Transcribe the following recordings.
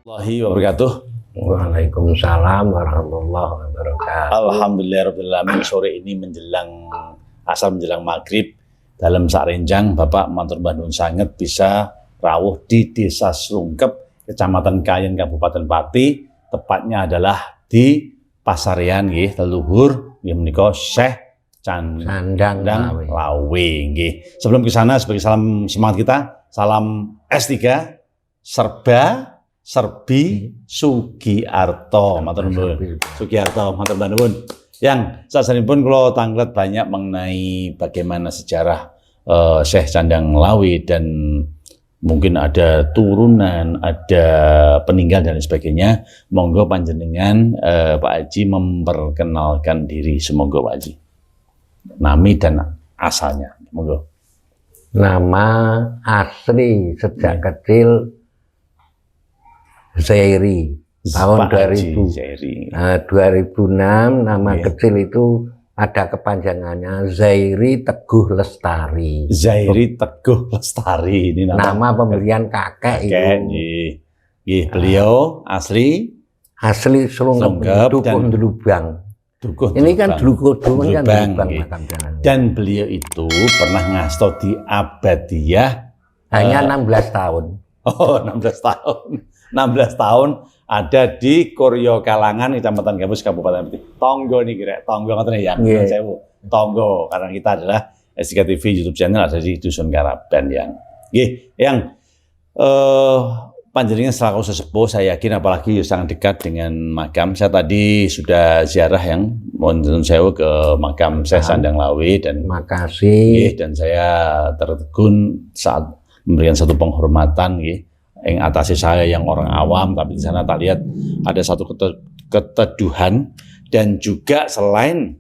Warahmatullahi wabarakatuh. Waalaikumsalam warahmatullahi wabarakatuh. Alhamdulillahirrahmanirrahim. Sore ini menjelang asar menjelang maghrib dalam Sarenjang, Bapak matur nuwun sanget bisa rawuh di Desa Slungkep, Kecamatan Kayen, Kabupaten Pati. Tepatnya adalah di Pasarean nggih, leluhur nggih menika Syekh Candang Lawe nggih. Sebelum ke sana sebagai salam semangat kita, salam S3 Serbi Sugiarto, matur nuwun. Sugiarto, matur nuwun. Yang sasanipun kula tanglet banyak mengenai bagaimana sejarah Syekh Candang Lawe dan mungkin ada turunan, ada peninggal dan sebagainya. Monggo panjenengan Pak Haji memperkenalkan diri, semoga Pak Haji. Nami dan asalnya, monggo. Nama asli sejak kecil Zairi, tahun 2000. 2006 nama kecil itu ada kepanjangannya Zairi Teguh Lestari. Zairi Teguh Lestari ini nama pemberian kakek itu. Beliau asli Slungkep Dukuh Drubang. Ini kan Dukuh Drubang kan makam jalan. Dan beliau itu pernah ngasto di Abadiyah hanya 16 tahun. Oh, 16 tahun. 16 tahun ada di Koryo Kalangan, Kecamatan Gabus, Kabupaten Pati. Tonggo nih kira, Tonggo ngoten ya. Tonggo, karena kita adalah S3 TV YouTube channel ada di Dusun Karaban yang panjenengan selaku sesepuh, saya yakin apalagi sangat dekat dengan makam. Saya tadi sudah ziarah yang mohon sewu ke makam Syekh Candang Lawe dan makasih. Dan saya tertegun saat memberikan satu penghormatan yang atasi saya yang orang awam, tapi di sana tak lihat ada satu keteduhan. Dan juga selain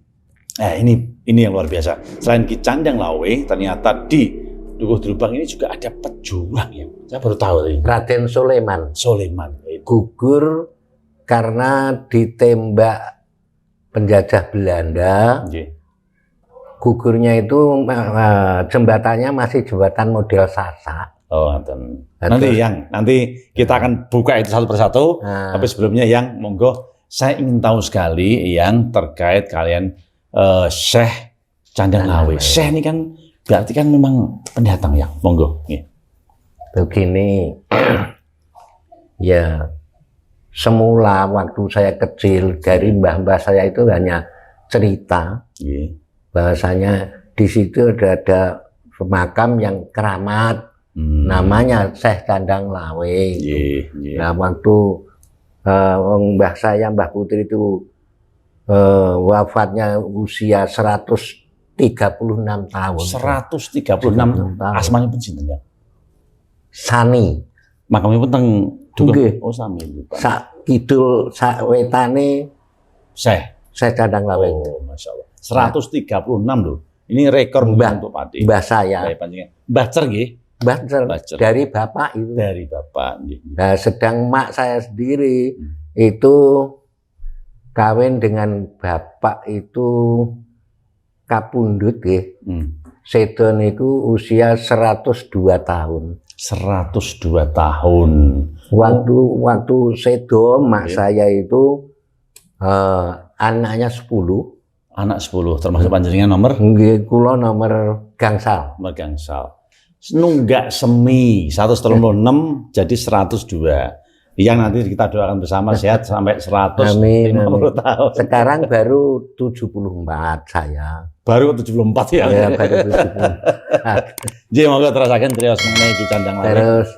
ini yang luar biasa, selain Ki Candang Lawe, ternyata di Dukuh Drubang ini juga ada pejuang yang saya baru tahu tadi. Raden Soleman gugur karena ditembak penjajah Belanda. Gugurnya itu jembatannya masih jembatan model Sasak. Oh, nanti kita akan buka itu satu persatu. Tapi sebelumnya yang monggo saya ingin tahu sekali yang terkait kalian Syekh Candang Lawe. Syekh ini kan berarti kan memang pendatang ya, monggo. Begini, ya semula waktu saya kecil dari mbah-mbah saya itu hanya cerita, bahwasanya di situ ada makam yang keramat. Namanya Syekh Candang Lawe. Nah, waktu mbah saya, Mbah Putri itu wafatnya usia 136 tahun. 136 tahun. Asmanya pun sinten ya? Sani. Makamnya pun teng Dukuh. Oh, sami. Sak kidul sak wetane Syekh Candang Lawe. Oh, Masya Allah. 136 loh. Ini rekor untuk Pati. Mbah saya. Mbah Cer nggih. Bacer dari bapak itu. Dari bapak. Nah, sedang mak saya sendiri itu kawin dengan bapak itu kapundhut nggih. Sedo niku usia 102 tahun. 102 tahun. Waktu sedo mak saya itu anaknya 10. Anak 10 termasuk panjenengan nomor? Nggih, kula nomor gangsal. Nomor gangsal. Nunggak semi 136 jadi 102. Yang nanti kita doakan bersama sehat sampai 150 tahun. Sekarang baru 74 saya. Baru 74 ya? Ya, baru 74. Jadi monggo terasakan trios mengenai Ki Candang Lawe. Terus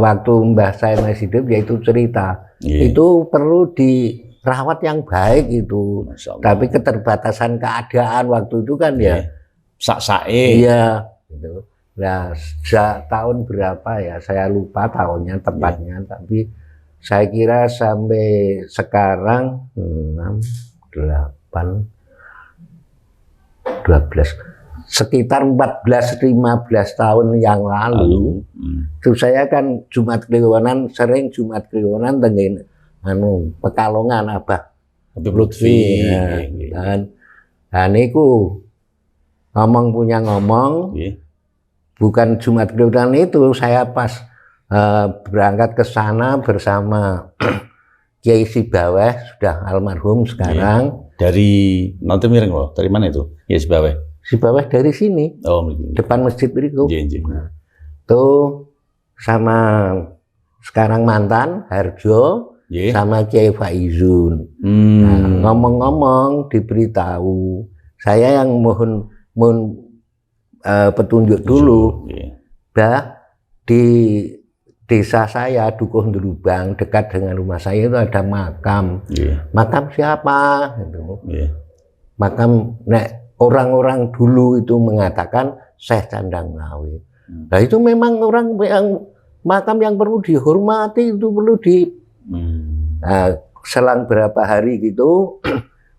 waktu mbah saya masih hidup yaitu cerita. Itu perlu dirawat yang baik itu. Tapi keterbatasan keadaan waktu itu kan ya sak-sae. Iya. Gitu. Nah, tahun berapa ya? Saya lupa tahunnya tepatnya, tapi saya kira sampai sekarang 6, 8, 12, sekitar 14-15 tahun yang lalu. Itu saya kan Jumat Kliwonan, sering Jumat Kliwonan tenggin Pekalongan Abah Lutfi. Dan niku ngomong punya ngomong, bukan Jumat Kliwonan itu saya pas berangkat ke sana bersama Kiai Sibaweh, sudah almarhum sekarang. Dari nanti miring loh, dari mana itu? Kiai Sibaweh. Sibaweh dari sini, Oh, depan masjid berikut. Nah, tuh sama sekarang mantan Harjo, sama Kiai Faizun. Nah, ngomong-ngomong diberitahu, saya yang mohon petunjuk dulu, di desa saya Dukuh Ndrubang dekat dengan rumah saya itu ada makam. Makam siapa? Gitu. Makam orang-orang dulu itu mengatakan Syekh Candanglawi. Nah itu memang orang yang makam yang perlu dihormati, itu perlu nah, selang berapa hari gitu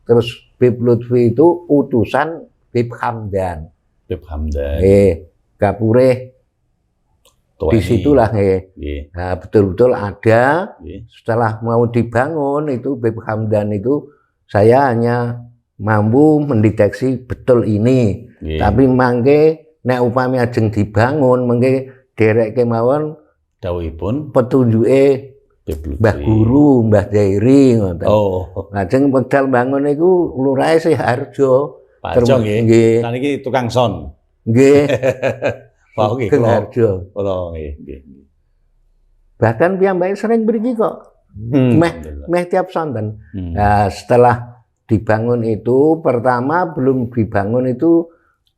terus Bib Lutfi itu utusan Bib Hamdan. Gapure disitulah nah, betul-betul ada. Setelah mau dibangun itu Bib Hamdan itu saya hanya mampu mendeteksi betul ini. Tapi mangke nek upami ajeng dibangun mangke derek kemawon dawuhipun petunjuke Mbah Guru, Mbah Jairi ngoten. Lajeng wekdal bangun niku lurahe Syekh Harjo. Pak Harjo nggih. Lah niki tukang son. Nggih. Pak nggih Kula Harjo. Nggih. Bahkan piyambake sering mriki kok. Meh tiap sonten. Nah, setelah dibangun itu pertama belum dibangun itu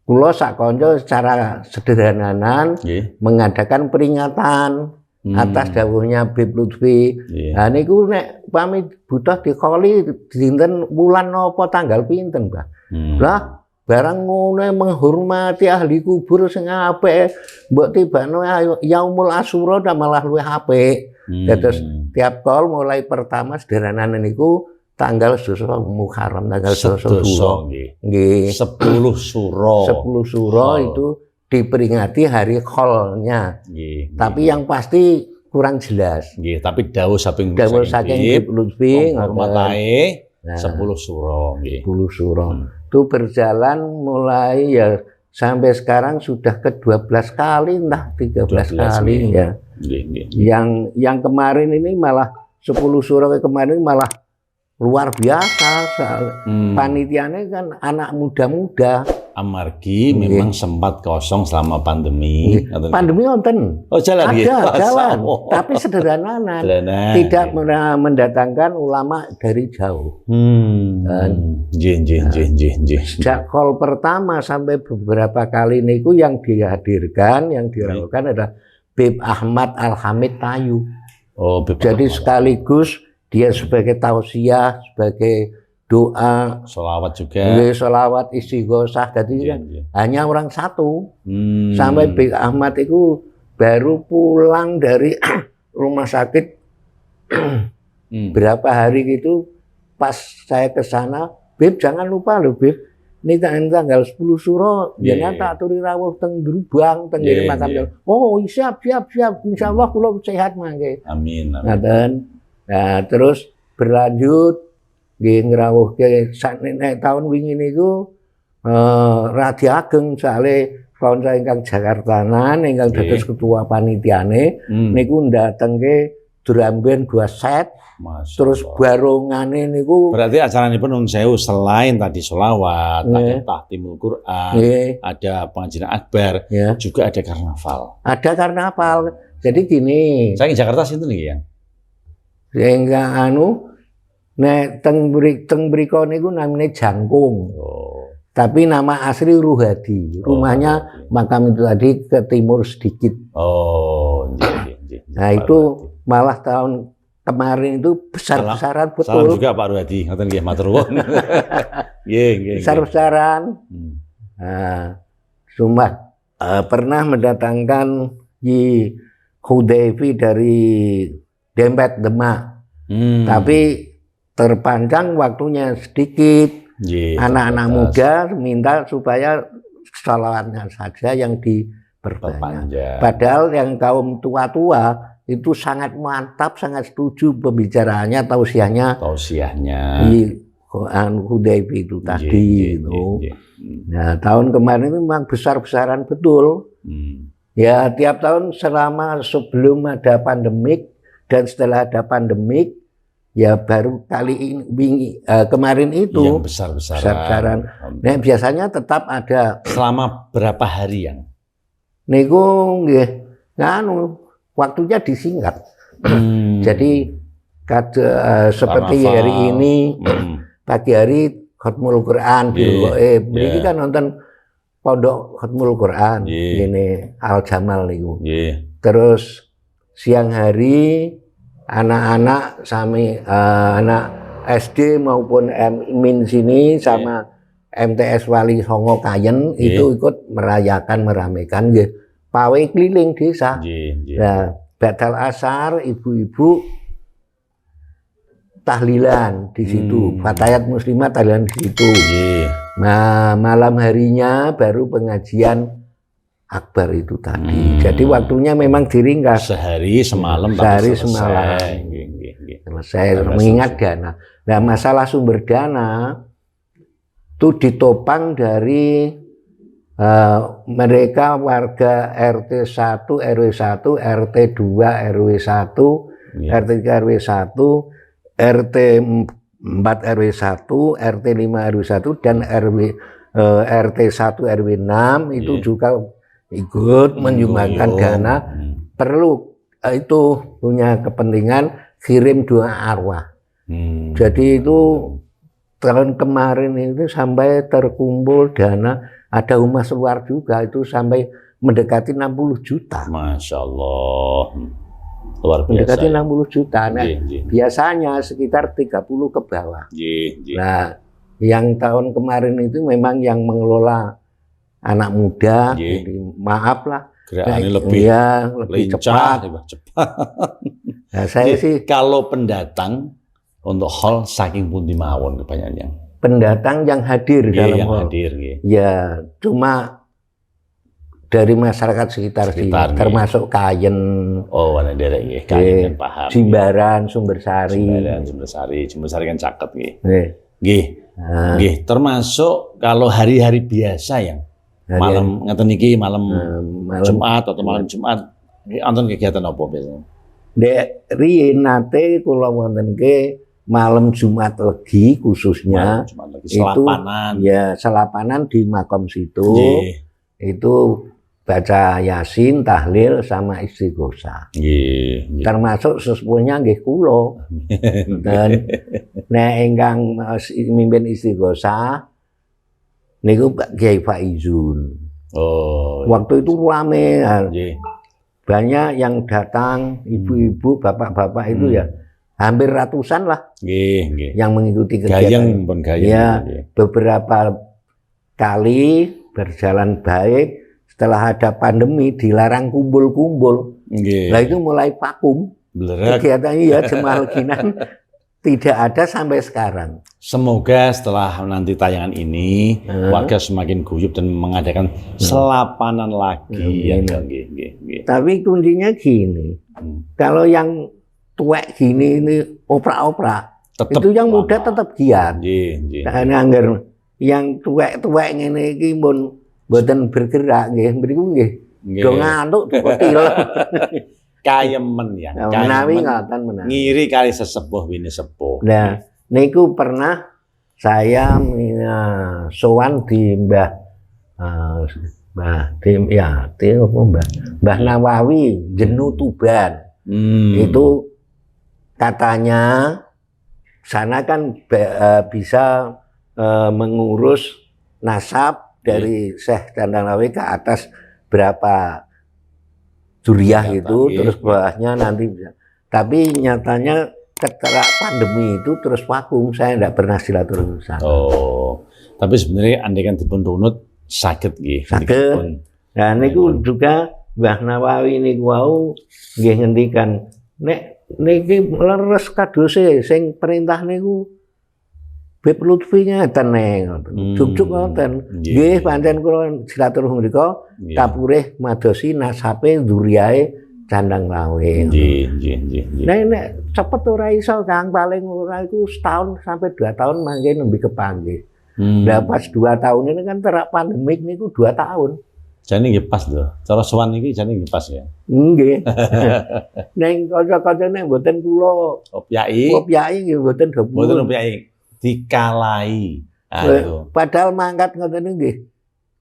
kula sak kanca secara sederhananan mengadakan peringatan atas dawuhnya Bib Lutfi. Nah niku nek pamit butuh dikoli dinten wulan napa tanggal pinten, Mbah. Lah barang ngono menghormati ahli kubur sing apik mbok tibano Yaumul Asyura malah luwih apik. Terus tiap kol mulai pertama sederhanane niku tanggal 10 Muharram, tanggal 10 nggih. 10 Suro. 10 Suro itu diperingati hari kholnya. Tapi yang pasti kurang jelas. Tapi dawuh saking Bib Lutfi hormatae 10 Suro. 10 Suro. Itu berjalan mulai ya sampai sekarang sudah ke-12 kali entah 13 kali ya. Yang kemarin ini malah 10 Suro kemarin malah luar biasa. Panitianya kan anak muda-muda. Amargi memang sempat kosong selama pandemi. Pandemi nonton. Jalan jalan. Tapi sederhana. Tidak mendatangkan ulama dari jauh. Sejak call pertama sampai beberapa kali niku yang dihadirkan, yang dirawakan adalah Bib Ahmad Al-Hamid Tayu. Jadi sekaligus dia sebagai tausiah, sebagai doa, sholawat juga, sholawat istighosah. Jadi hanya orang satu. Sampai Bib Ahmad itu baru pulang dari rumah sakit berapa hari gitu. Pas saya ke sana, Bib jangan lupa loh Bib, ini tanggal 10 Suro, jangan tak turi rawuh teng Drubang, teng makam. Oh siap, insya Allah kula sehat mangke. Amin. Nah terus berlanjut ngrawuhke nek tahun wingi niku Radi Ageng sale kanca ingkang Jakartanan ingkang dados ketua panitiane niku ndatengke drum-band 2 set. Terus barongane niku berarti acaranipun Nun Sewu selain tadi sholawat, ada tahtimul Quran, ada pengajian akbar, juga ada karnaval. Ada karnaval. Jadi gini. Saya di Jakarta sinten niki ya. Sehingga nek teng mriko niku namine Jangkung. Tapi nama asli Ruhadi. Rumahnya makam itu tadi ke timur sedikit. Nah itu malah tahun kemarin itu besar-besaran betul. Salam juga Pak Ruhadi, ngoten nggih matur nuwun. Nggih. Besar-besaran. Nah, cuma pernah mendatangkan Yi Hudayfi dari Dempet Demak. Tapi terpanjang waktunya sedikit. Anak-anak muda minta supaya sholawatnya saja yang diperbanyak. Padahal yang kaum tua-tua itu sangat mantap, sangat setuju pembicaraannya, tausiahnya Hudayfi itu tadi. Nah tahun kemarin itu memang besar-besaran betul. Ya, tiap tahun selama sebelum ada pandemik dan setelah ada pandemik, ya baru kali ini kemarin itu yang besar-besaran. Nah, biasanya tetap ada. Selama berapa hari yang? Niku nggih nganu waktunya disingkat. Jadi seperti Karnaval. hari ini pagi hari Khatmul Quran mriki kan nonton pondok Khatmul Quran ini Al Jamal niku. Terus siang hari anak-anak sami anak SD maupun Min sini sama MTS Wali Songo Kayen itu ikut meramaikan nggih pawai keliling desa. Nah, badal asar ibu-ibu tahlilan di situ, fatayat muslimah tahlilan di situ. Nah, malam harinya baru pengajian akbar itu tadi. Jadi waktunya memang diringkas. Sehari semalam. Sehari semalam. Selesai mengingat dana. Nah, masalah sumber dana itu ditopang dari mereka warga RT 1 RW 1, RT 2 RW 1, RT 3 RW 1, RT 4 RW 1, RT 5 RW 1 dan RT 1 RW 6 itu juga ikut menyumbangkan dana. Perlu itu punya kepentingan kirim doa arwah. Jadi itu tahun kemarin itu sampai terkumpul dana, ada humas luar juga itu sampai mendekati 60 juta. Masya Allah, luar biasa. Mendekati 60 juta. Nah, biasanya sekitar 30 ke bawah. Nah, yang tahun kemarin itu memang yang mengelola anak muda, jadi maaf lah. Gerakannya lebih cepat. Nah, saya sih kalau pendatang untuk hall saking pundi mawon kebanyakan yang pendatang yang hadir dalam hall. Ya, cuma dari masyarakat sekitar sini, termasuk Kayen. Oh, ada daerah ya, Kayen paham. Jimbaran, Sumbersari. Sumbersari kan caket nggih. Termasuk kalau hari-hari biasa yang malam ngeten niki malam Jumat atau malam Jumat, wonten kegiatan apa biasanya? Dek riyen nate kula wontenke malam Jumat Legi khususnya selapanan. Itu ya selapanan di makam situ. Itu baca Yasin, tahlil sama istighosah. Termasuk sesepuhnya nggih kula. Dan nek ingkang mimpin istighosah niku Pak Kiai Faizun. Waktu itu rame. Banyak yang datang, ibu-ibu, bapak-bapak itu ya hampir ratusan lah yang mengikuti kegiatan. Ya, beberapa kali berjalan baik. Setelah ada pandemi dilarang kumpul-kumpul. Nah itu mulai vakum. Kegiatannya ya Jemaah Ginan tidak ada sampai sekarang. Semoga setelah nanti tayangan ini warga semakin guyup dan mengadakan selapanan lagi. Tapi kuncinya gini, kalau yang tuwek gini ini oprak-oprak, itu yang muda tetap giat. Karena yang tuwek-tuwek ngene iki mun mboten bergerak nggih, mriku nggih do ngantuk kotil. Kayemen ya. Menawi ngoten ngiri kali sesepuh wini sepuh. Nah, niku pernah saya sowan di Mbah Nawawi Jenu Tuban. Itu katanya sana kan bisa mengurus nasab dari Syekh Candanglawi ke atas berapa Juriah itu, terus bawahnya nanti bisa. Tapi nyatanya ketika pandemi itu terus vakum, saya tidak pernah silaturahmi sana. Tapi sebenarnya andai kan dipun runut sakit nggih. Sakit. Nah niku juga Mbah Nawawi niku wau nggih ngendikan nek niki leres kadose sing perintah niku Beb Lutfi ngeten juk-juk ngoten. Nggih pancen kula silaturahmi mriku kapurih madosi nasabe dzuriyahe Candanglawi. Nggih. Nek cepet ora iso Kang, paling ora iku setahun sampai 2 tahun mangke nembe kepanggih. Lah pas 2 tahun ini kan terak pandemik niku 2 tahun. Jane nggih pas lho. Cara sowan iki jane nggih pas ya. Nggih. Neng kanca-kancane mboten kula Opyai. kopyai nggih mboten Mboten dipun. opyai. Dikalai. Ayo. Padahal mangkat ngoten nggih.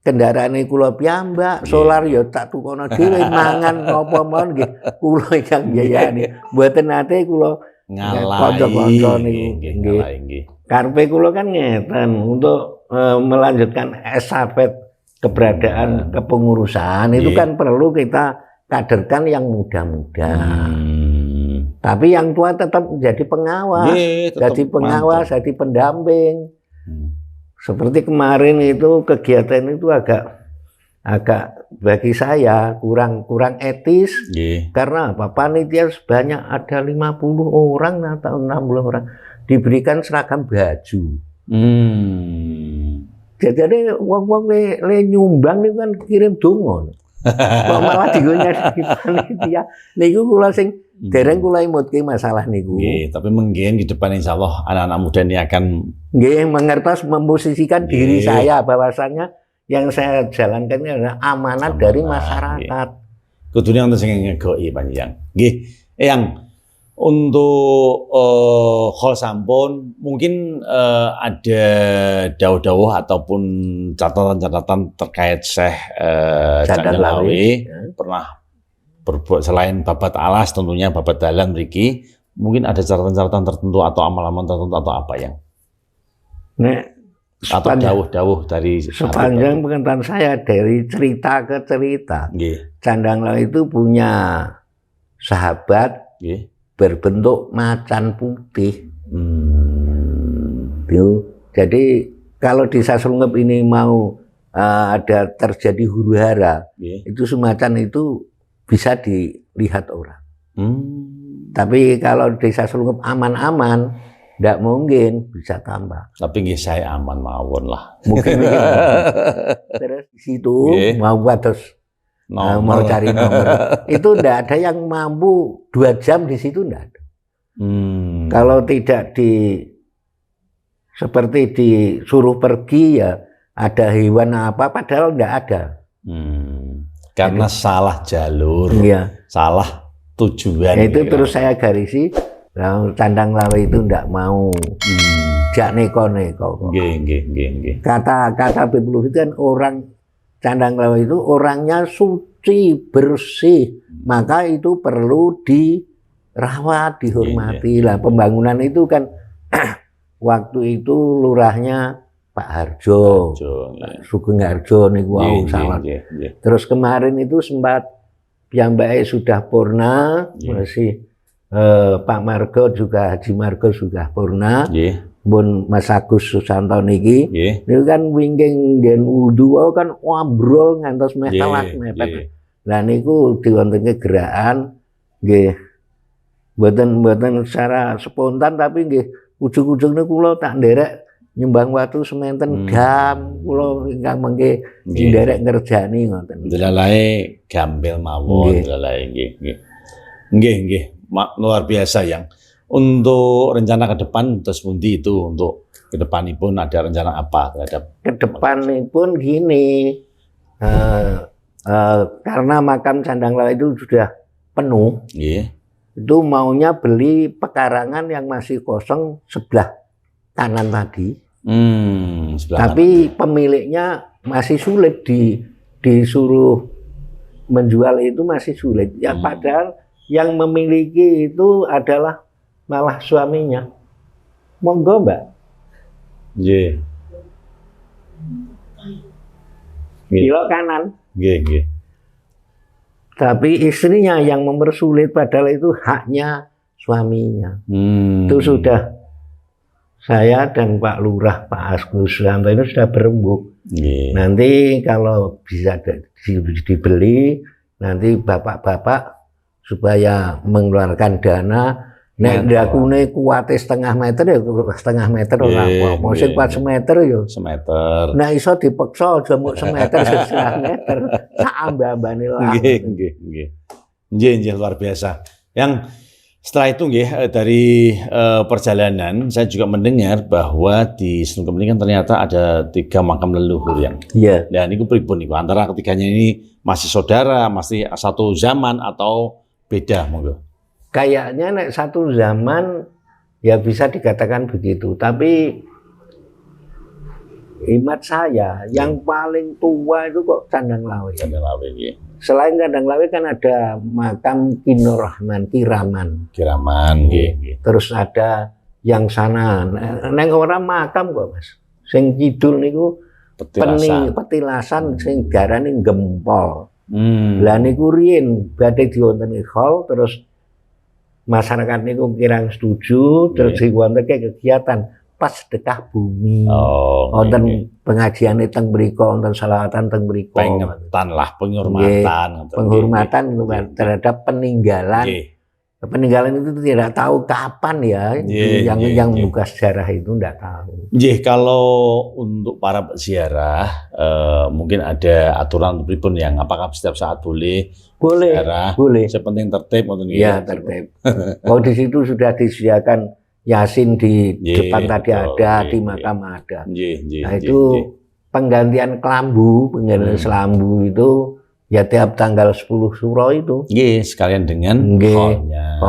Kendaraane kula piyambak, solar ya tak tukono dhewe mangan napa mawon nggih kula ingkang biayani. Mboten nate kula Ngalai. kanca-kanca niku Nggih, nggih. ngalai nggih. Karepe kula kan ngeten untuk melanjutkan estafet keberadaan kepengurusan itu Nggih. kan perlu kita kaderkan yang muda-muda. Tapi yang tua tetap menjadi pengawas, Nggih, tetep jadi pengawas, mantap. jadi pendamping. Hmm. Seperti kemarin itu kegiatan itu agak bagi saya kurang etis Nggih. karena apa? Panitia sebanyak ada 50 orang atau 60 orang diberikan seragam baju. Jadi wong-wong le nyumbang niku kan kirim donga. Kok malah digonya di panitia. Niku kula sing dereng kula imutke masalah niku. Nggih, tapi mungkin di depan insyaallah anak-anak muda ini akan Nggih, mengertos memposisikan diri Nggih. saya bahwasannya yang saya jalankan ini adalah amanat dari masyarakat. kudune wonten sing ngegoki panjenengan. Nggih, Eyang, untuk hal sampun mungkin ada dawuh-dawuh ataupun catatan-catatan terkait Syekh Candang Lawe pernah berbuat selain babat alas tentunya babat dalan mriki, mungkin ada catatan-catatan tertentu atau amal-amal tertentu atau apa yang Nek atau dawuh-dawuh dari sepanjang pengetahuan saya dari cerita ke cerita, nggih, Candang Lawe itu punya sahabat nggih. berbentuk macan putih. Jadi kalau di Saslungep ini mau ada terjadi huru hara, itu semacan itu bisa dilihat orang. Tapi kalau di Saslungep aman-aman, tidak mungkin bisa tambah. Tapi nggih saya aman mawon lah. Mungkin terus di situ mau terus mau cari nomor. Itu tidak ada yang mampu 2 jam di situ, tidak ada. Kalau tidak seperti disuruh pergi ya ada hewan apa, padahal tidak ada. Karena salah jalur, salah tujuan. Itu terus saya garisi, Candang Lawe itu tidak mau jak neko-neko. Nggih. Kata Habib Luhut kan orang Candang Lawe itu orangnya suci, bersih, maka itu perlu dirawat, dihormati. Lah pembangunan itu kan waktu itu lurahnya Pak Harjo, Sugeng Harjo niku wau salah. Terus kemarin itu sempat piyambake sudah purna, masih Pak Margo juga Haji Margo sudah purna. Mun Mas Agus Susanto niki niku kan wingking nggen wudu kan wabrol ngantos meh telak mepet. Lah niku diwontenke gerakan nggih mboten secara spontan tapi nggih ujug-ujugne kula tak nderek nyumbang watu sementen gam kula ingkang mengke nderek ngerjani ngoten. Delalae gampil mawon delalae nggih. Luar biasa yang untuk rencana ke depan terus pundi itu untuk ke depanipun ada rencana apa terhadap ke depanipun gini karena makam Candang Lawe itu sudah penuh. Itu maunya beli pekarangan yang masih kosong sebelah kanan tadi. Tapi pemiliknya masih sulit disuruh menjual itu masih sulit. Ya padahal yang memiliki itu adalah malah suaminya. Monggo, Mbak. Belok kanan. Tapi istrinya yang mempersulit padahal itu haknya suaminya. Itu sudah saya dan Pak Lurah, Pak Agus Susanto itu sudah berembuk. Nanti kalau bisa dibeli, nanti bapak-bapak supaya mengeluarkan dana. Nek dakune kuwate setengah meter ya setengah meter ora apa. Mau sing kuat semeter ya semeter. Nek iso dipeksa aja mung semeter setengah meter. Sak ambane lah. Nggih, luar biasa. Yang Setelah itu nggih, dari perjalanan saya juga mendengar bahwa di Sunung Kemening kan ternyata ada 3 makam leluhur yang. Iya. Dan niku pripun niku? Antara ketiganya ini masih saudara, masih satu zaman atau beda monggo? Kayaknya nek satu zaman ya bisa dikatakan begitu, tapi hemat saya yang paling tua itu kok Candang Lawe. Candang Lawe nggih. Selain Candang Lawe kan ada makam Kinur Rahman, Kiraman. Kiraman nggih. Terus ada yang sana, neng orang makam kok Mas. Sing kidul niku petilasan sing garane Gempol. Lah niku riyen badhe diwonteni hall, terus masyarakat niku kirang setuju, terus diwonteke kegiatan pas sedekah bumi. Wonten pengajiane teng mriku, wonten selawatan teng mriku. Pengetan lah, penghormatan. Penghormatan terhadap peninggalan. Peninggalan itu tidak tahu kapan ya, yang membuka sejarah itu tidak tahu. Kalau untuk para ziarah, mungkin ada aturan pripun yang apakah setiap saat boleh ziarah? Boleh. Sepenting tertib, ya tertib. Kalau di situ sudah disediakan Yasin di depan tadi ada, di makam ada. Nah itu penggantian kelambu, penggantian selambu itu ya tiap tanggal 10 Suro itu. Sekalian dengan kolnya.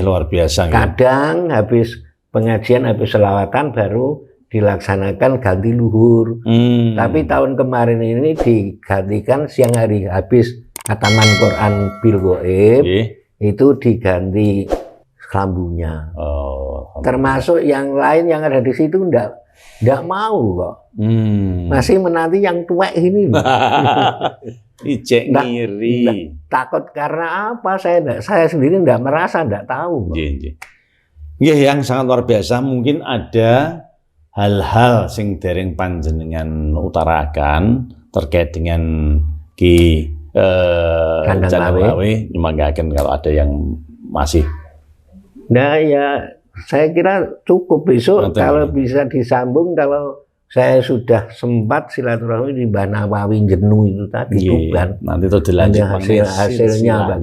Luar biasa. Kadang habis pengajian, habis selawatan baru dilaksanakan ganti luhur. Tapi tahun kemarin ini digantikan siang hari habis khataman Quran bil Ghaib itu diganti kelambunya. Termasuk yang lain yang ada di situ enggak mau kok. Masih menanti yang tuwek ini. Ijek ngiri. Takut karena apa? Saya sendiri enggak merasa, enggak tahu. Yang sangat luar biasa. Mungkin ada hal-hal sing dereng panjenengan utarakan terkait dengan Ki Candang Lawe. Nyemanggaken kalau ada yang masih. Nah ya saya kira cukup besok kalau bisa disambung, kalau saya sudah sempat silaturahmi di Banawawi Jenu itu tadi kan. Nanti itu dilanjut hasilnya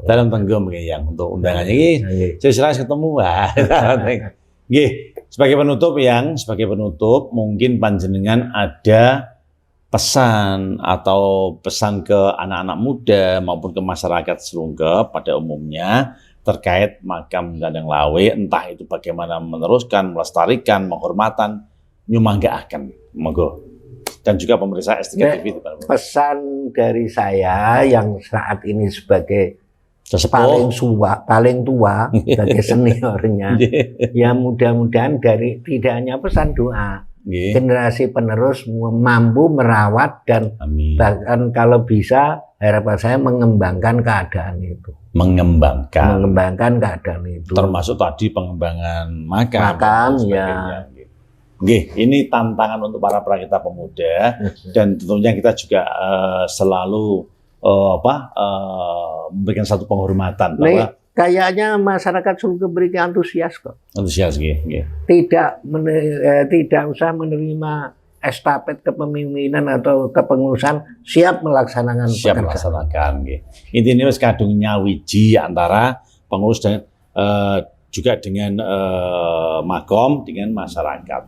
dalam tenggelam yang untuk undangannya ini saya ketemu sebagai penutup mungkin panjenengan ada pesan atau pesan ke anak-anak muda maupun ke masyarakat Slungkep pada umumnya terkait makam Candang Lawe, entah itu bagaimana meneruskan, melestarikan, menghormatan, nyumanggaaken, monggo. Dan juga pemirsa STK TV. Pesan dari saya yang saat ini sebagai sesepuh, paling tua sebagai seniornya, ya mudah-mudahan dari tidak hanya pesan doa, generasi penerus mampu merawat dan bahkan kalau bisa harapan saya mengembangkan keadaan itu. Mengembangkan keadaan itu. Termasuk tadi pengembangan makam ya. Ini tantangan untuk para prakarya pemuda dan tentunya kita juga selalu memberikan satu penghormatan bahwa kayaknya masyarakat Slungkep berikan antusias kok. Antusias tidak usah menerima estafet kepemimpinan atau kepengurusan, siap melaksanakan pekerjaan. Intinya wis kadung nyawiji antara pengurus dan juga dengan makom dengan masyarakat.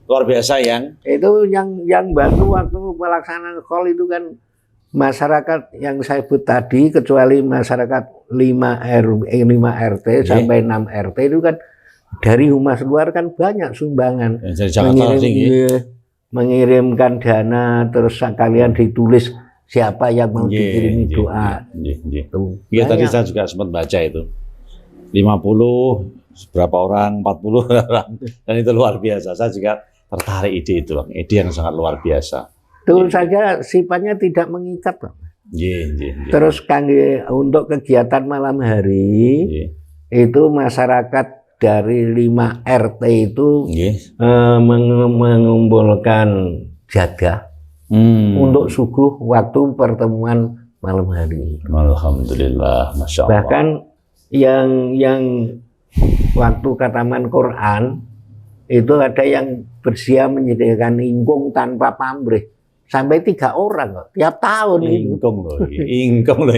Luar biasa yang itu yang bantu waktu pelaksanaan call itu kan masyarakat yang saya sebut tadi, kecuali masyarakat 5 RT sampai 6 RT itu kan dari humas luar kan banyak sumbangan. Mengirimkan dana, terus kalian ditulis siapa yang mau dikirimi doa. Tadi saya juga sempat baca itu 50 berapa orang, 40 orang, dan itu luar biasa. Saya juga tertarik ide itu, ide yang sangat luar biasa. Tentu saja sifatnya tidak mengikat, Terus untuk kegiatan malam hari itu masyarakat dari 5 RT itu mengumpulkan jadah untuk suguh waktu pertemuan malam hari. Alhamdulillah, Masya Allah. Bahkan yang waktu khataman Quran itu ada yang bersedia menyediakan ingkung tanpa pamrih sampai 3 orang kok tiap tahun itu. Ingkung loh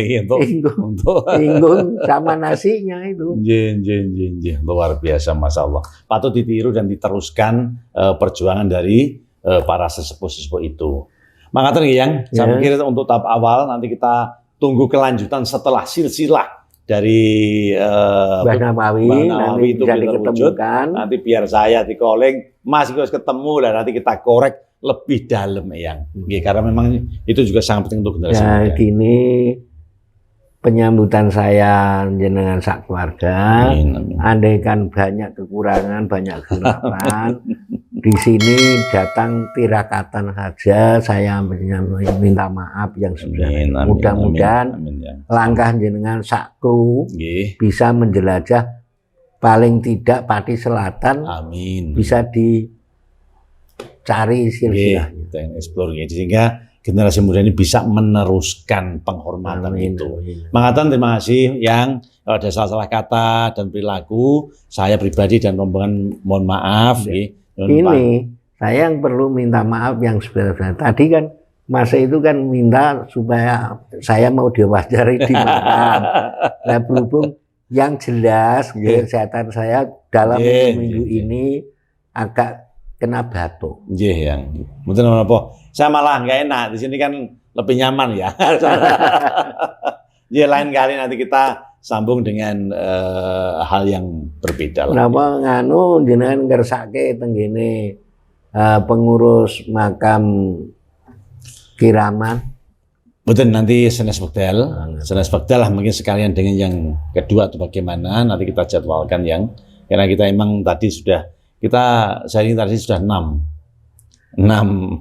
untuk Ingkung sama nasinya itu. Luar biasa, Masya Allah. Patut ditiru dan diteruskan perjuangan dari para sesepuh-sesepuh itu. Makanya yang saya pikir untuk tahap awal nanti kita tunggu kelanjutan setelah silsilah dari Mbah Nawawi itu bisa terwujud. diketemukan. Nanti biar saya di calling, Mas harus ketemu dan nanti kita korek lebih dalam yang. Karena memang itu juga sangat penting untuk generasi muda. Gini penyambutan saya jenengan sak keluarga. Andaikan banyak kekurangan, banyak kegelapan, di sini datang tirakatan saja. Saya minta maaf yang sebenarnya. Mudah-mudahan langkah jenengan sak kru bisa menjelajah paling tidak Pati Selatan. Bisa dicari silsilahnya. Explore sehingga generasi muda ini bisa meneruskan penghormatan itu. Mengatakan terima kasih yang ada salah-salah kata dan perilaku saya pribadi dan rombongan mohon maaf. Ini saya yang perlu minta maaf yang sebenarnya. Tadi kan Mas itu kan minta supaya saya mau diwawancari di makam. Nah berhubung yang jelas kesehatan saya dalam minggu ini agak kena batuk. Yang mungkin apa? Saya malah nggak enak di sini kan lebih nyaman ya. Lain kali nanti kita sambung dengan hal yang berbeda lah. Napa nganu jenengan ngersake tenggene pengurus makam Kiraman. Betul, nanti Senes Bekdal lah mungkin sekalian dengan yang kedua atau bagaimana nanti kita jadwalkan yang karena kita emang tadi sudah saya ini tadi sudah 6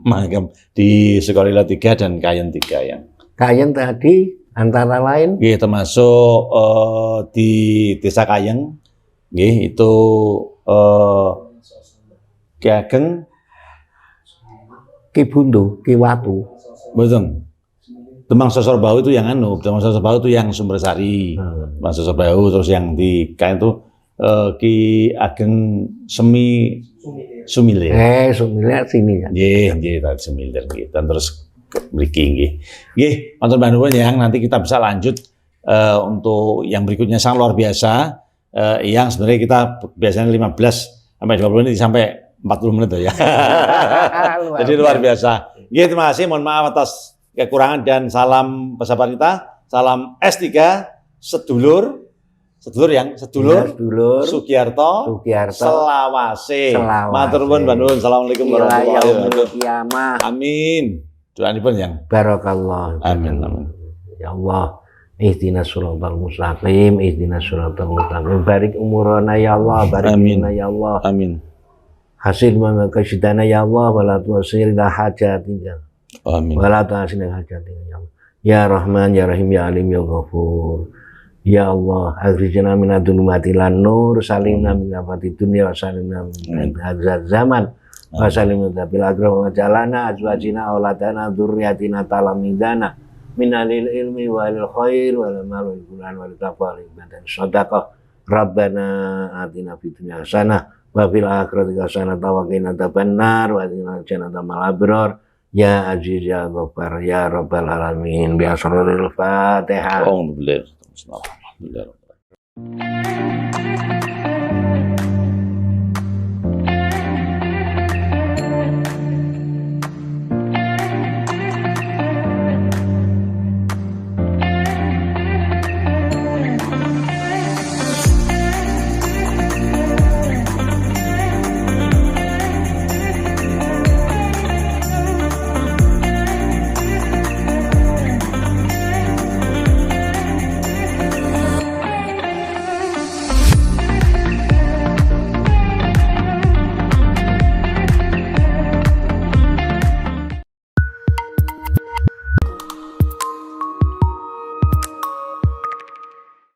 makam di Sukarela 3 dan Kayen 3 yang. Kayen tadi antara lain termasuk di Desa Kayen itu Ki Ageng, Ki Buntu, Ki Watu. Betul. Demang Sosor Bau itu yang Demang Sosor Bau itu yang Sumbersari. Demang Sosor Bau terus yang di Kayen itu Ki Ageng Sumilir. Sumilir sini kan. Tadi Sumilir gitu. Dan terus mriki nggih. Wonten Mbah yang nanti kita bisa lanjut untuk yang berikutnya sangat luar biasa yang sebenarnya kita biasanya 15 sampai 20 menit sampai 40 menit ya. Jadi luar biasa. Terima kasih, mohon maaf atas kekurangan dan salam pesahabat kita. Salam S3 sedulur Sugiarto Selawase. Matur nuwun Mbah Nun. Assalamualaikum warahmatullahi wabarakatuh. Amin. Doanipun yang barakallah. Amin. Ya Allah, ihdinas siratal mustaqim, barik umurana ya Allah, barik lana ya Allah. Amin. Hasil mana kesidana ya Allah, wala tu'sir la hajatina. Amin. Wala tu'sir la hajatina ya Allah. Ya Rahman, ya Rahim, ya Alim, ya Ghafur. Ya Allah, akhrijna min adz-dzulumati lan nur, salimna min afatid dunya wa salimna min adzab zaman. Wa salimna bil akhirah wa jalana azwajina auladana dzurriyyatina talamidana minalil ilmi wal khair wal mal wal quran wal taqwa dan sadaqah. Rabbana atina fid dunya hasanah wa fil akhirati hasanah wa qina adzabannar wa qina adzamal abrar. Ya Aziz ya Ghaffar ya Rabbal alamin bi asraril Fatihah. Alhamdulillah. Bismillahirrahmanirrahim.